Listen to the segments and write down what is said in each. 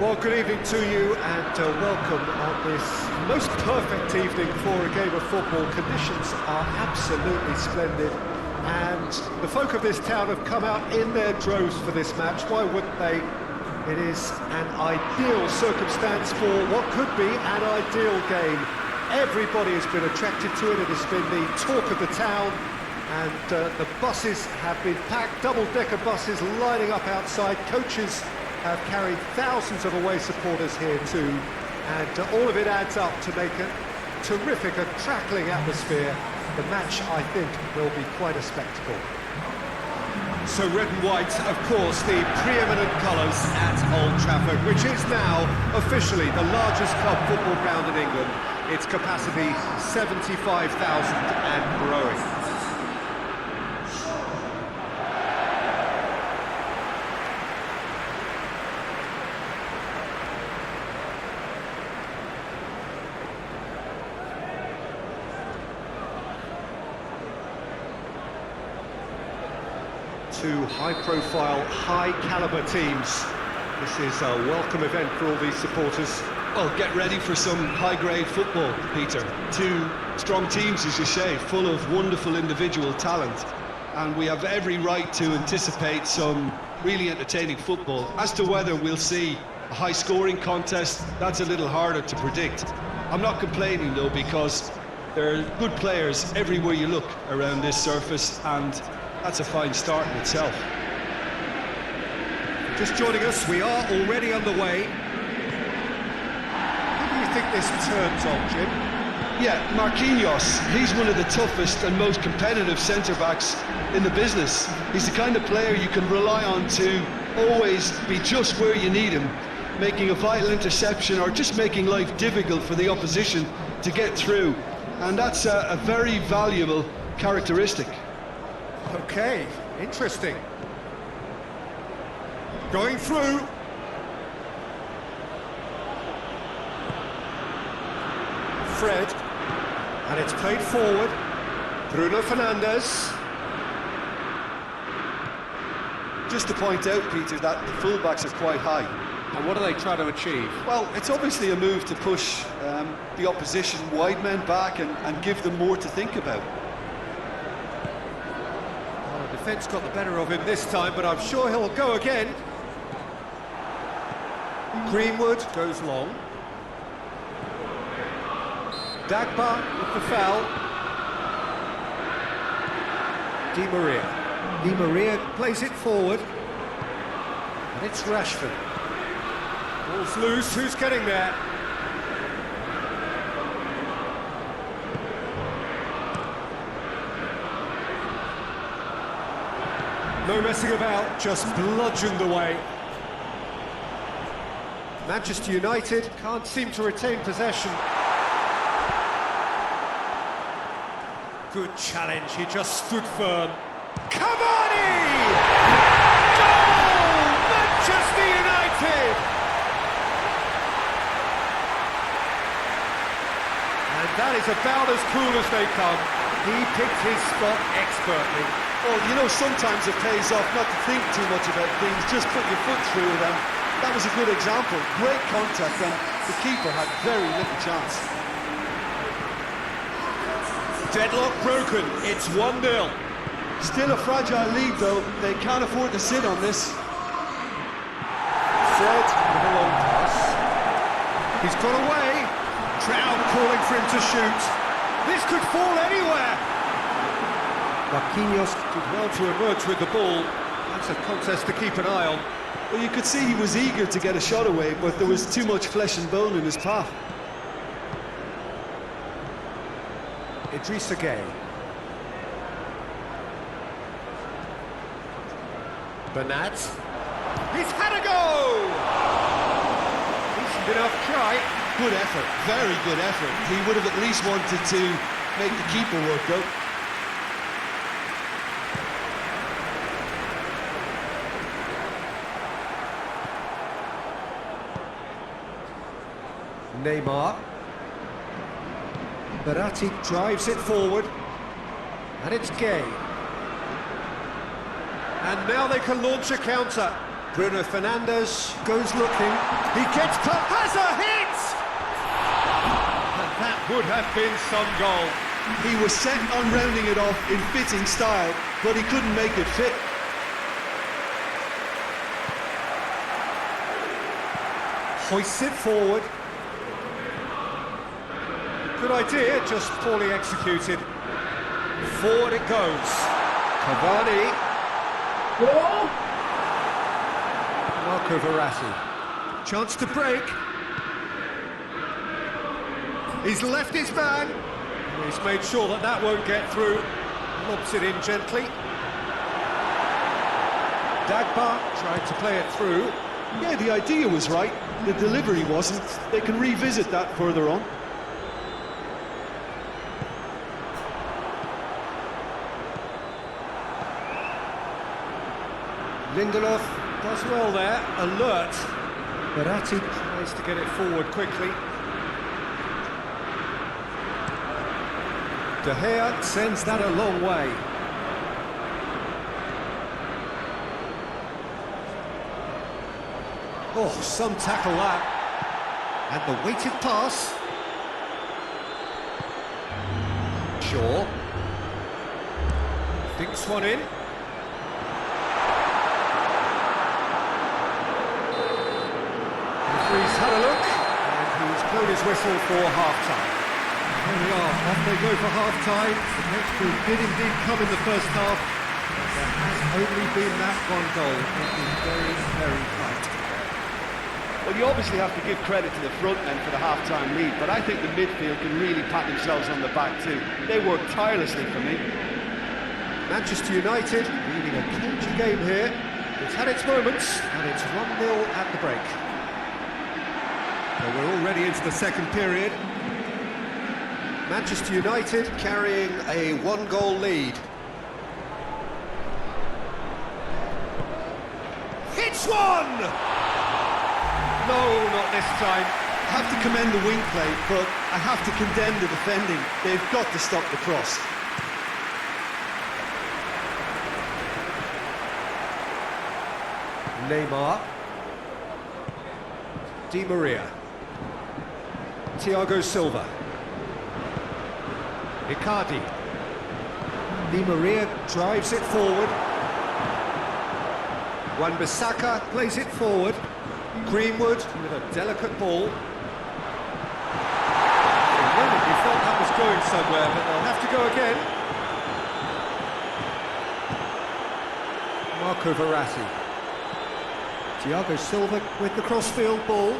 Well, good evening to you and welcome on this most perfect evening for a game of football. Conditions are absolutely splendid and the folk of this town have come out in their droves for this match. Why wouldn't they? It is an ideal circumstance for what could be an ideal game. Everybody has been attracted to it. It has been the talk of the town and the buses have been packed, double-decker buses lining up outside. Coaches have carried thousands of away supporters here too, and all of it adds up to make a terrific, a crackling atmosphere. The match, I think, will be quite a spectacle. So red and white, of course, the preeminent colours at Old Trafford, which is now officially the largest club football ground in England. Its capacity 75,000 and growing. Two high-profile, high-caliber teams. This is a welcome event for all these supporters. Well, get ready for some high-grade football, Peter. Two strong teams, as you say, full of wonderful individual talent. And we have every right to anticipate some really entertaining football. As to whether we'll see a high-scoring contest, that's a little harder to predict. I'm not complaining, though, because there are good players everywhere you look around this surface, and that's a fine start in itself. Just joining us, we are already underway. Who do you think this turns on, Jim? Yeah, Marquinhos. He's one of the toughest and most competitive centre-backs in the business. He's the kind of player you can rely on to always be just where you need him, making a vital interception or just making life difficult for the opposition to get through. And that's a very valuable characteristic. Okay, interesting. Going through. Fred. And it's played forward. Bruno Fernandes. Just to point out, Peter, that the fullbacks are quite high. And what are they trying to achieve? Well, it's obviously a move to push the opposition wide men back and give them more to think about. Defence got the better of him this time, but I'm sure he'll go again. Greenwood goes long. Dagba with the foul. Di Maria. Di Maria plays it forward. And it's Rashford. Ball's loose, who's getting there? No messing about, just bludgeoned away. Manchester United can't seem to retain possession. Good challenge, he just stood firm. Cavani! Goal! Manchester United! And that is about as cool as they come. He picked his spot expertly. Well, you know, sometimes it pays off not to think too much about things, just put your foot through it, and that was a good example. Great contact, and the keeper had very little chance. Deadlock broken, it's 1-0. Still a fragile lead, though. They can't afford to sit on this. Fred with a long pass. He's got away. Crowd calling for him to shoot. This could fall anywhere. Marquinhos did well to emerge with the ball. That's a contest to keep an eye on. Well, you could see he was eager to get a shot away, but there was too much flesh and bone in his path. Idrissa Gueye. Bernat. He's had a go! Decent enough try. Good effort, very good effort. He would have at least wanted to make the keeper work out. Neymar. Verratti drives it forward. And it's Gueye. And now they can launch a counter. Bruno Fernandes goes looking. He gets has a hit! And that would have been some goal. He was set on rounding it off in fitting style, but he couldn't make it fit. Hoists it forward. Good idea, just poorly executed. Forward it goes. Cavani. Marco Verratti. Chance to break. He's left his man. He's made sure that that won't get through. Lobs it in gently. Dagba tried to play it through. Yeah, the idea was right. The delivery wasn't. They can revisit that further on. Lindelof does well there, alert. Verratti tries to get it forward quickly. De Gea sends that a long way. Oh, some tackle that. And the weighted pass. Shaw. Dinks one in. He's had a look, and he's blown his whistle for half-time. There we are, off they go for half-time. The breakthrough did indeed come in the first half. There has only been that one goal. It is very, very tight. Well, you obviously have to give credit to the front men for the half-time lead, but I think the midfield can really pat themselves on the back too. They worked tirelessly for me. Manchester United leading a cagey game here. It's had its moments, and it's 1-0 at the break. So we're already into the second period. Manchester United carrying a one-goal lead. Hits one! No, not this time. I have to commend the wing play, but I have to condemn the defending. They've got to stop the cross. Neymar. Di Maria. Thiago Silva. Icardi. Di Maria drives it forward. Wan-Bissaka plays it forward. Greenwood with a delicate ball. For a moment you thought that was going somewhere, but they'll have to go again. Marco Verratti. Thiago Silva with the crossfield ball.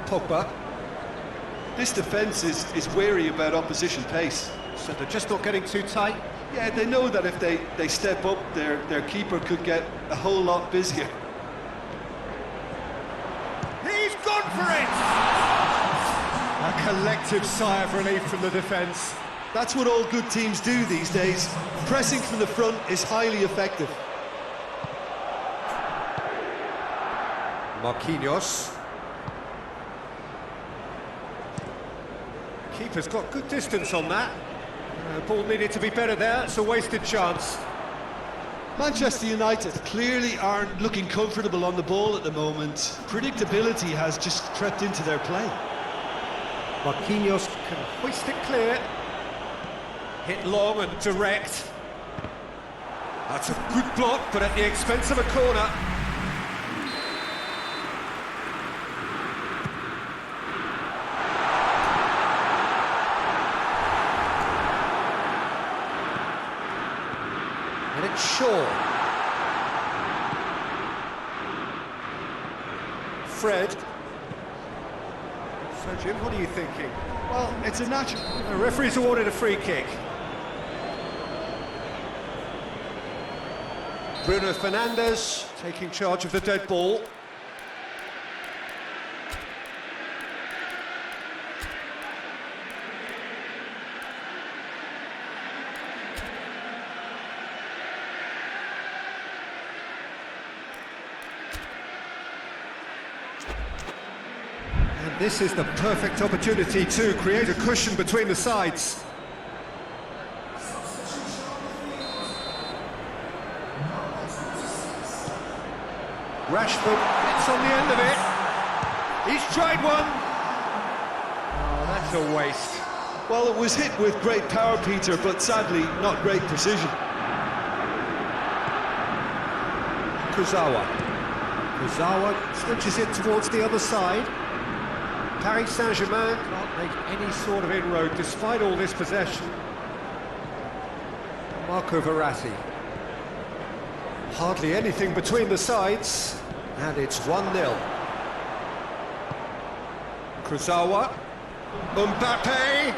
Pogba. This defence is wary about opposition pace. So they're just not getting too tight. Yeah, they know that if they step up, their keeper could get a whole lot busier. He's gone for it! A collective sigh of relief from the defence. That's what all good teams do these days. Pressing from the front is highly effective. Marquinhos. Keeper's got good distance on that. Ball needed to be better there, it's a wasted chance. Manchester United clearly aren't looking comfortable on the ball at the moment. Predictability has just crept into their play. Marquinhos can hoist it clear. Hit long and direct. That's a good block, but at the expense of a corner. And it's Shaw. Fred. So, Jim, what are you thinking? Well, it's a natural... The referee's awarded a free kick. Bruno Fernandes taking charge of the dead ball. And this is the perfect opportunity to create a cushion between the sides. Rashford gets on the end of it. He's tried one. Oh, that's a waste. Well, it was hit with great power, Peter, but sadly not great precision. Kurzawa switches it towards the other side. Paris Saint-Germain can't make any sort of inroad despite all this possession. Marco Verratti. Hardly anything between the sides, and it's 1-0. Kurzawa. Mbappe!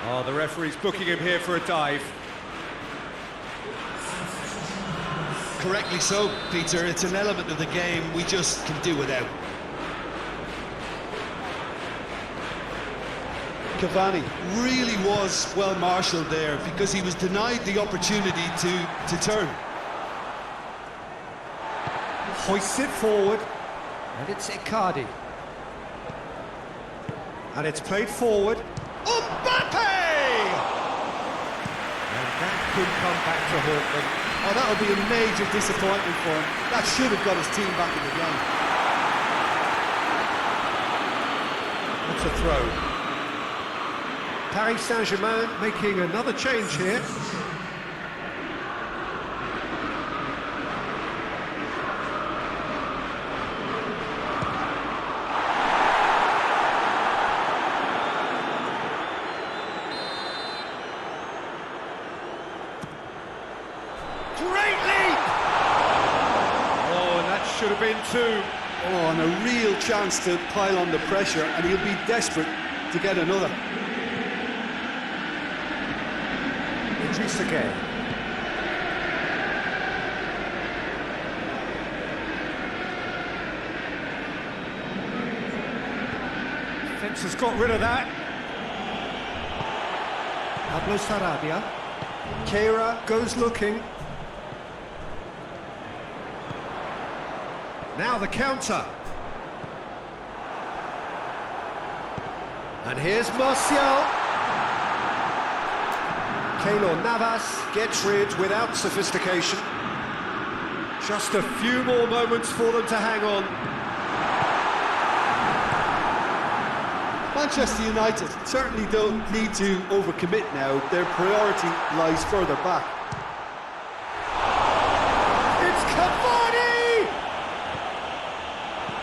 Oh, the referee's booking him here for a dive. Correctly so, Peter. It's an element of the game we just can do without. Cavani really was well marshalled there because he was denied the opportunity to turn. Hoists it forward, and it's Icardi. And it's played forward. Mbappe! And that could come back to haunt them. Oh, that would be a major disappointment for him. That should have got his team back in the game. That's a throw. Paris Saint-Germain making another change here. Great leap! Oh, and that should have been two. Oh, and a real chance to pile on the pressure, and he'll be desperate to get another. Idris again. Defence has got rid of that. Pablo Sarabia. Keira goes looking. Now the counter. And here's Martial. Keylor Navas gets rid without sophistication. Just a few more moments for them to hang on. Manchester United certainly don't need to overcommit now. Their priority lies further back. It's Cavani!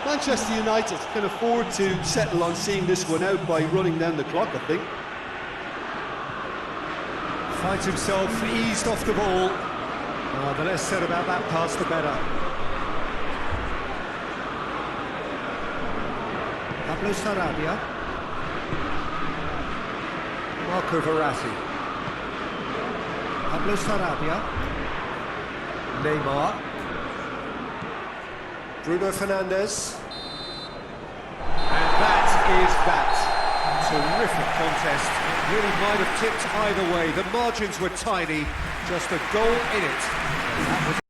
Manchester United can afford to settle on seeing this one out by running down the clock, I think. Finds himself eased off the ball. Oh, the less said about that pass, the better. Pablo Sarabia. Marco Verratti. Pablo Sarabia. Neymar. Bruno Fernandes. And that is that. Terrific contest. It really might have tipped either way. The margins were tiny, just a goal in it. That was